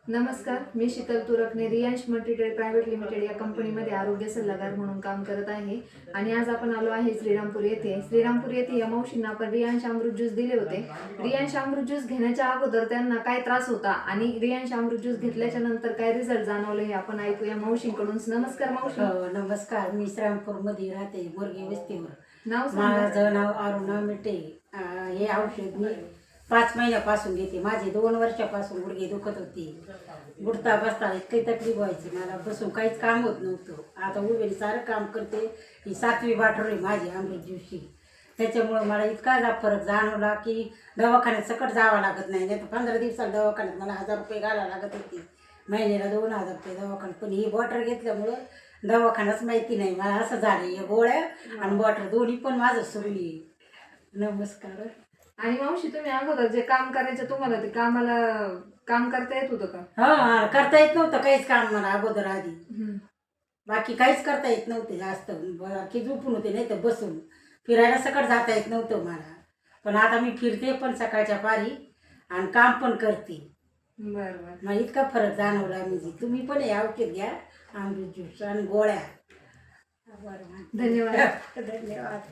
नमस्कार, मी Sheetal Turkane Riyansh Multitrade Private Limited या कंपनीमध्ये आरोग्य सल्लागार म्हणून काम करत आहे. आणि आज आपण आलो आहे श्रीरामपूर येथे. श्रीरामपूर येथे या मावशींना आपण रियांश अमृत ज्यूस दिले होते. रियांश अमृत ज्यूस घेण्याच्या अगोदर त्यांना काय त्रास होता आणि रियांश अमृत ज्यूस घेतल्याच्या नंतर काय रिझल्ट जाणवले हे आपण ऐकूया मावशींकडून. नमस्कार मावशी. नमस्कार. मी श्रीरामपूरमध्ये राहते, मुरगी वस्तीवर. नाव सांगा. माझं नाव अरुणा मिटे. हे औषध मी 5 महिन्यापासून घेते. माझे 2 वर्षापासून गुडघे दुखत होते. उठता बसता इतकी तकलीफ व्हायची, मला बसून काहीच काम होत नव्हतं. आता उभे सारं काम करते. ही 7वी बाटल आहे माझी अमृत ज्यूसची. त्याच्यामुळं मला इतका फरक जाणवला की दवाखान्यात सकट जावं लागत नाही. नाही तर 15 दिवसाला दवाखान्यात मला 1000 रुपये घालावं लागत होती. महिन्याला 2000 रुपये दवाखान्यात. पण ही बॉटल घेतल्यामुळं दवाखानाच माहिती नाही मला. असं झालं, हे गोळ्या आणि बॉटल दोन्ही पण माझं सुरू आहे. नमस्कार. आणि मावशी, तुम्ही अगोदर जे काम करायचं तुम्हाला ते कामाला काम करता येत होतं का? हा, करता येत नव्हतं काहीच काम मला अगोदर आधी. बाकी काहीच करता येत नव्हते जास्त. की झोपून होते, नाही तर बसून. फिरायला सकट जाता येत नव्हतं मला. पण आता मी फिरते पण सकाळच्या पारी आणि काम पण करते. बरं. मला इतका फरक जाणवला. म्हणजे तुम्ही पण हे औषध घ्या, अमृत ज्यूस आणि गोळ्या. धन्यवाद. धन्यवाद.